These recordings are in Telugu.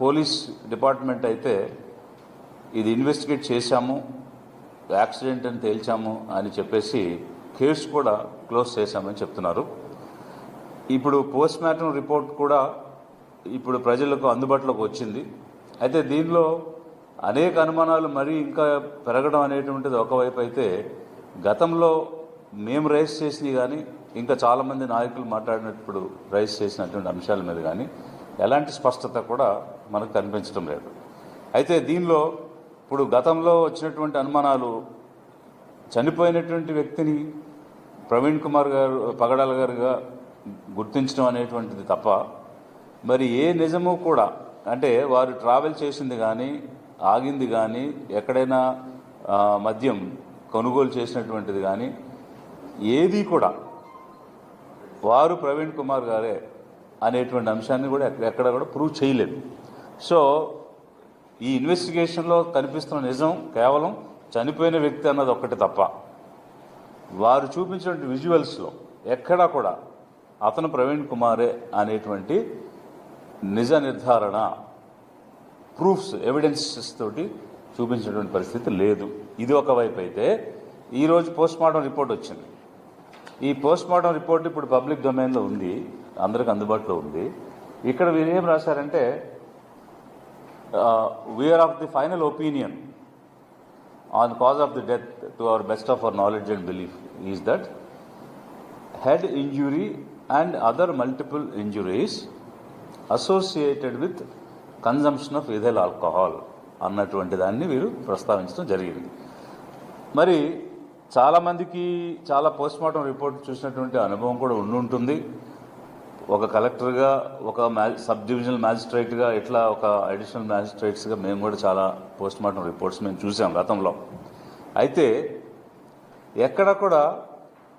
పోలీస్ డిపార్ట్మెంట్ అయితే ఇది ఇన్వెస్టిగేట్ చేశాము, యాక్సిడెంట్ అని తేల్చాము అని చెప్పేసి కేసు కూడా క్లోజ్ చేశామని చెప్తున్నారు. ఇప్పుడు పోస్ట్ మార్టం రిపోర్ట్ కూడా ఇప్పుడు ప్రజలకు అందుబాటులోకి వచ్చింది. అయితే దీనిలో అనేక అనుమానాలు మరీ ఇంకా పెరగడం అనేటువంటిది ఒకవైపు అయితే, గతంలో మేము రైజ్ చేసినవి కానీ ఇంకా చాలామంది నాయకులు మాట్లాడినప్పుడు రైజ్ చేసినటువంటి అంశాల మీద కానీ ఎలాంటి స్పష్టత కూడా మనకు కనిపించడం లేదు. అయితే దీనిలో ఇప్పుడు గతంలో వచ్చినటువంటి అనుమానాలు, చనిపోయినటువంటి వ్యక్తిని ప్రవీణ్ కుమార్ గారు పగడాల గారుగా గుర్తించడం అనేటువంటిది తప్ప మరి ఏ నిజము కూడా, అంటే వారు ట్రావెల్ చేసింది కానీ ఆగింది కానీ ఎక్కడైనా మద్యం కొనుగోలు చేసినటువంటిది కానీ ఏది కూడా వారు ప్రవీణ్ కుమార్ గారే అనేటువంటి అంశాన్ని కూడా ఎక్కడ కూడా ప్రూవ్ చేయలేదు. సో ఈ ఇన్వెస్టిగేషన్లో కనిపిస్తున్న నిజం కేవలం చనిపోయిన వ్యక్తి అన్నది ఒక్కటి తప్ప వారు చూపించినటువంటి విజువల్స్లో ఎక్కడా కూడా అతను ప్రవీణ్ కుమారే అనేటువంటి నిజ నిర్ధారణ ప్రూఫ్స్, ఎవిడెన్సెస్ తోటి చూపించినటువంటి పరిస్థితి లేదు. ఇది ఒకవైపు అయితే, ఈరోజు పోస్ట్ మార్టం రిపోర్ట్ వచ్చింది. ఈ పోస్ట్ మార్టం రిపోర్ట్ ఇప్పుడు పబ్లిక్ డొమైన్లో ఉంది, అందరికి అందుబాటులో ఉంది. ఇక్కడ వీరు ఏం రాశారంటే, we are of the final opinion on cause of the death to our best of our knowledge and belief is that head injury and other multiple injuries associated with consumption of ethyl alcohol అన్నటువంటి దాన్ని వీరు ప్రస్తావించడం జరిగింది. మరి చాలామందికి చాలా పోస్ట్మార్టం రిపోర్ట్ చూసినటువంటి అనుభవం కూడా ఉండుంటుంది. ఒక కలెక్టర్గా, ఒక సబ్ డివిజనల్ మ్యాజిస్ట్రేట్గా, ఇట్లా ఒక అడిషనల్ మ్యాజిస్ట్రేట్స్గా మేము కూడా చాలా పోస్ట్మార్టం రిపోర్ట్స్ మేము చూసాం గతంలో. అయితే ఎక్కడ కూడా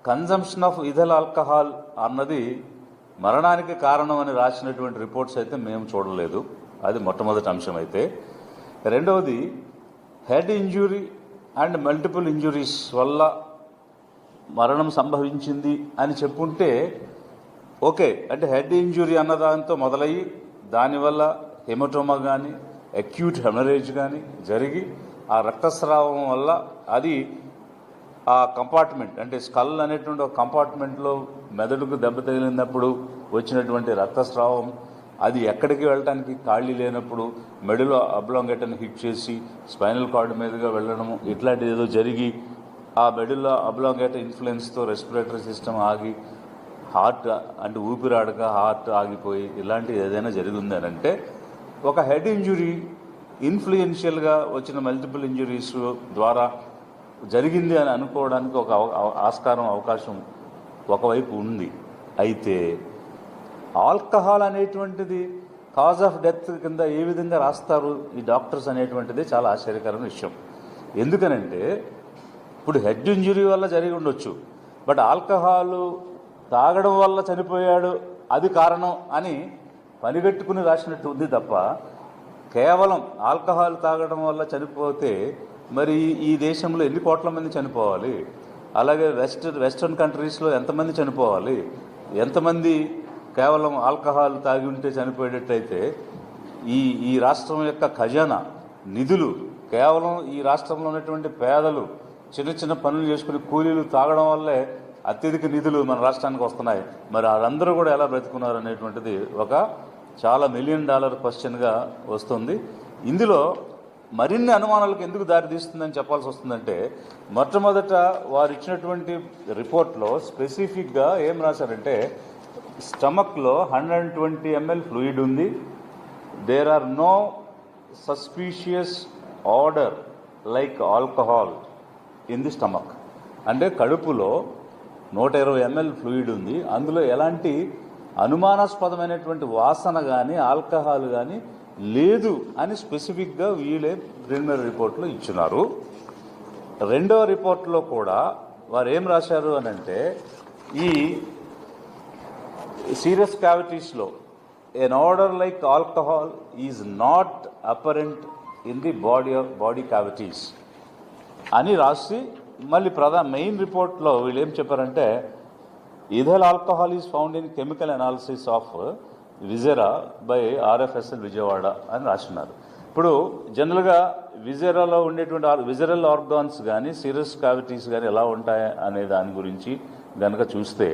కన్జంప్షన్ ఆఫ్ ఇథైల్ ఆల్కహాల్ అన్నది మరణానికి కారణం అని రాసినటువంటి రిపోర్ట్స్ అయితే మేము చూడలేదు. అది మొట్టమొదటి అంశం. అయితే రెండవది, head injury and multiple injuries వల్ల మరణం సంభవించింది అని చెప్పుంటే ఓకే. అంటే హెడ్ ఇంజురీ అన్నదాంతో మొదలయ్యి దానివల్ల హెమటోమా కానీ అక్యూట్ హెమరేజ్ కానీ జరిగి ఆ రక్తస్రావం వల్ల అది ఆ కంపార్ట్మెంట్, అంటే స్కల్ అనేటువంటి ఒక కంపార్ట్మెంట్లో మెదడుకు దెబ్బ తగిలినప్పుడు వచ్చినటువంటి రక్తస్రావం, అది ఎక్కడికి వెళ్ళడానికి ఖాళీ లేనప్పుడు మెడలో అబ్లాంగేటర్ని హిట్ చేసి స్పైనల్ కార్డు మీదుగా వెళ్ళడము, ఇట్లాంటిది ఏదో జరిగి ఆ మెడలో అబ్లాంగేటర్ ఇన్ఫ్లుయెన్స్తో రెస్పిరేటరీ సిస్టమ్ ఆగి హార్ట్, అంటే ఊపిరాడక హార్ట్ ఆగిపోయి ఇలాంటిది ఏదైనా జరిగింది అని అంటే ఒక హెడ్ ఇంజురీ ఇన్ఫ్లుయెన్షియల్గా వచ్చిన మల్టిపుల్ ఇంజురీస్ ద్వారా జరిగింది అని అనుకోవడానికి ఒక ఆస్కారం, అవకాశం ఒకవైపు ఉంది. అయితే ఆల్కహాల్ అనేటువంటిది కాజ్ ఆఫ్ డెత్ కింద ఏ విధంగా రాస్తారు ఈ డాక్టర్స్ అనేటువంటిది చాలా ఆశ్చర్యకరమైన విషయం. ఎందుకనంటే ఇప్పుడు హెడ్ ఇంజురీ వల్ల జరిగి ఉండొచ్చు, బట్ ఆల్కహాల్ తాగడం వల్ల చనిపోయాడు అది కారణం అని పనిగట్టుకుని రాసినట్టు ఉంది తప్ప, కేవలం ఆల్కహాల్ తాగడం వల్ల చనిపోతే మరి ఈ దేశంలో ఎన్ని కోట్ల మంది చనిపోవాలి, అలాగే వెస్టర్న్ కంట్రీస్లో ఎంతమంది చనిపోవాలి, ఎంతమంది కేవలం ఆల్కహాల్ తాగి ఉంటే చనిపోయేటట్టయితే ఈ రాష్ట్రం యొక్క ఖజానా నిధులు కేవలం ఈ రాష్ట్రంలో ఉన్నటువంటి పేదలు చిన్న చిన్న పనులు చేసుకుని కూలీలు తాగడం వల్లే అత్యధిక నిధులు మన రాష్ట్రానికి వస్తున్నాయి. మరి వాళ్ళందరూ కూడా ఎలా బ్రతుకున్నారు అనేటువంటిది ఒక చాలా $1 మిలియన్ క్వశ్చన్గా వస్తుంది. ఇందులో మరిన్ని అనుమానాలకు ఎందుకు దారితీస్తుందని చెప్పాల్సి వస్తుందంటే, మొట్టమొదట వారు ఇచ్చినటువంటి రిపోర్ట్లో స్పెసిఫిక్గా ఏం రాశారంటే, స్టమక్లో 120 ml ఫ్లూయిడ్ ఉంది, there are no suspicious odour like alcohol in the stomach. అంటే కడుపులో 120 ml ఫ్లూయిడ్ ఉంది, అందులో ఎలాంటి అనుమానాస్పదమైనటువంటి వాసన కానీ ఆల్కహాల్ కానీ లేదు అని స్పెసిఫిక్గా వీళ్ళే ప్రిలిమినరీ రిపోర్ట్లో ఇచ్చినారు. రెండవ రిపోర్ట్లో కూడా వారు ఏం రాశారు అని అంటే, ఈ సీరియస్ క్యావిటీస్లో an odour like alcohol is not apparent in the body cavities అని రాసి, మళ్ళీ మెయిన్ రిపోర్ట్లో వీళ్ళు ఏం చెప్పారంటే, ethyl alcohol is found in chemical analysis of viscera by RFSL Vijayawada అని రాస్తున్నారు. ఇప్పుడు జనరల్గా విజెరాలో ఉండేటువంటి విజరల్ ఆర్గాన్స్ కానీ సిరస్ క్యావిటీస్ కానీ ఎలా ఉంటాయి అనే దాని గురించి కనుక చూస్తే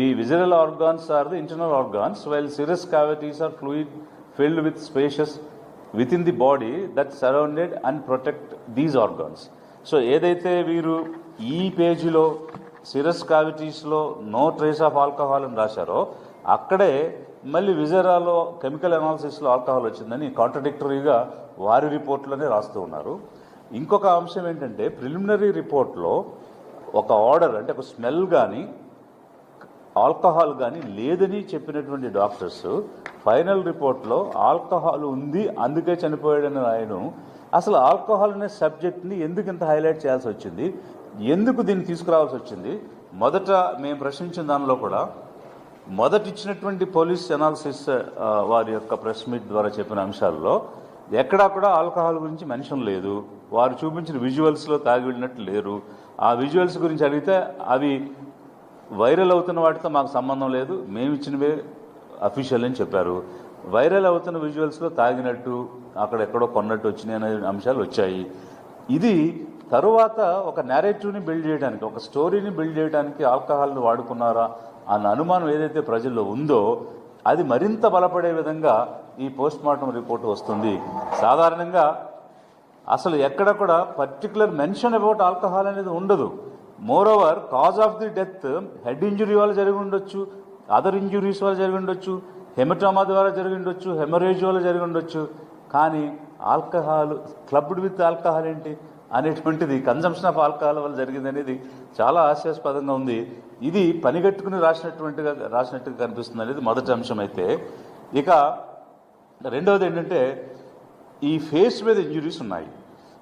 ఈ visceral organs are the internal organs while serous cavities are fluid filled with spacious within the body that surrounded and protect these organs. So ఏదైతే వీరు ఈ పేజీలో సిరస్ క్యావిటీస్లో నో ట్రేస్ ఆఫ్ ఆల్కహాల్ అని రాశారో అక్కడే మళ్ళీ విజరాలో కెమికల్ అనాలిసిస్లో ఆల్కహాల్ వచ్చిందని కాంట్రడిక్టరీగా వారి రిపోర్ట్లోనే రాస్తూ ఉన్నారు. ఇంకొక అంశం ఏంటంటే ప్రిలిమినరీ రిపోర్ట్లో ఒక ఆర్డర్ అంటే ఒక స్మెల్ కానీ ఆల్కహాల్ కానీ లేదని చెప్పినటువంటి డాక్టర్స్ ఫైనల్ రిపోర్ట్లో ఆల్కహాల్ ఉంది అందుకే చనిపోయాడని రాయడం, అసలు ఆల్కహాల్ అనే సబ్జెక్ట్ని ఎందుకు ఇంత హైలైట్ చేయాల్సి వచ్చింది, ఎందుకు దీన్ని తీసుకురావాల్సి వచ్చింది? మొదట మేము ప్రశ్నించిన దానిలో కూడా మొదట ఇచ్చినటువంటి పోలీస్ అనాలిసిస్ వారి యొక్క ప్రెస్ మీట్ ద్వారా చెప్పిన అంశాల్లో ఎక్కడా కూడా ఆల్కహాల్ గురించి మెన్షన్ లేదు. వారు చూపించిన విజువల్స్లో తాగి వెళ్ళినట్టు లేరు. ఆ విజువల్స్ గురించి అడిగితే అవి వైరల్ అవుతున్న వాటితో మాకు సంబంధం లేదు, మేము ఇచ్చినవే అఫీషియల్ అని చెప్పారు. వైరల్ అవుతున్న విజువల్స్లో తాగినట్టు అక్కడెక్కడో కొన్నట్టు వచ్చినాయి అనే అంశాలు వచ్చాయి. ఇది తరువాత ఒక నేరేటివ్ని బిల్డ్ చేయడానికి, ఒక స్టోరీని బిల్డ్ చేయడానికి ఆల్కహాల్ని వాడుకున్నారా అన్న అనుమానం ఏదైతే ప్రజల్లో ఉందో అది మరింత బలపడే విధంగా ఈ పోస్ట్ మార్టం రిపోర్ట్ వస్తుంది. సాధారణంగా అసలు ఎక్కడ కూడా పర్టికులర్ మెన్షన్ అబౌట్ ఆల్కహాల్ అనేది ఉండదు. More over cause of the death head injury వల్ల జరిగి ఉండొచ్చు, అదర్ ఇంజురీస్ వల్ల జరిగి ఉండొచ్చు, హెమటోమా ద్వారా జరిగి ఉండొచ్చు, హెమరేజ్ వల్ల జరిగి ఉండొచ్చు. కానీ ఆల్కహాల్ క్లబ్డ్ విత్ ఆల్కహాల్ ఏంటి అనేటువంటిది కన్జంప్షన్ ఆఫ్ ఆల్కహాల్ వల్ల జరిగింది అనేది చాలా హాస్యాస్పదంగా ఉంది. ఇది పనిగట్టుకుని రాసినట్టుగా కనిపిస్తుంది అనేది మొదటి అంశం. అయితే ఇక రెండవది ఏంటంటే ఈ ఫేస్ మీద ఇంజురీస్ ఉన్నాయి.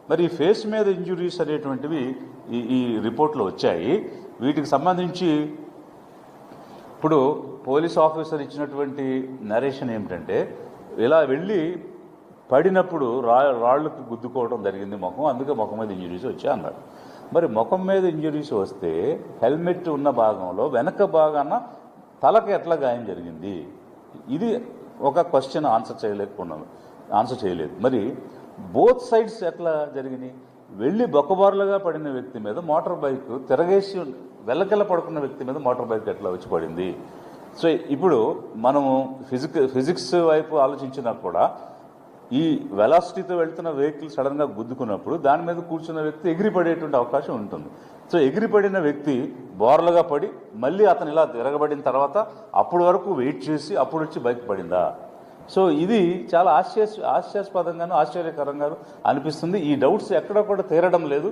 మరి ఈ ఫేస్ మీద ఇంజురీస్ అనేటువంటివి ఈ రిపోర్ట్లో వచ్చాయి. వీటికి సంబంధించి ఇప్పుడు పోలీస్ ఆఫీసర్ ఇచ్చినటువంటి నరేషన్ ఏమిటంటే ఇలా వెళ్ళి పడినప్పుడు రాళ్ళకు గుద్దుకోవడం జరిగింది ముఖం, అందుకే ముఖం మీద ఇంజురీస్ వచ్చాయి అన్నాడు. మరి ముఖం మీద ఇంజురీస్ వస్తే హెల్మెట్ ఉన్న భాగంలో వెనక భాగాన తలకు ఎట్లా గాయం జరిగింది? ఇది ఒక క్వశ్చన్ ఆన్సర్ చేయలేదు. మరి బోత్ సైడ్స్ ఎట్లా జరిగినాయి? వెళ్ళి బొక్కబారులుగా పడిన వ్యక్తి మీద మోటార్ బైక్ తిరగేసి వెల్లకెల్ల పడుకున్న వ్యక్తి మీద మోటార్ బైక్ ఎట్లా వచ్చి పడింది? సో ఇప్పుడు మనము ఫిజిక్స్ వైపు ఆలోచించినా కూడా ఈ వెలాసిటీతో వెళ్తున్న వెహికల్ సడన్గా గుద్దుకున్నప్పుడు దాని మీద కూర్చున్న వ్యక్తి ఎగిరిపడేటువంటి అవకాశం ఉంటుంది. సో ఎగిరిపడిన వ్యక్తి బోర్లుగా పడి మళ్ళీ అతను ఇలా తిరగబడిన తర్వాత అప్పటి వరకు వెయిట్ చేసి అప్పుడు వచ్చి బైక్ పడిందా? సో ఇది చాలా హాస్యాస్పదంగాను ఆశ్చర్యకరంగాను అనిపిస్తుంది. ఈ డౌట్స్ ఎక్కడ కూడా తీరడం లేదు.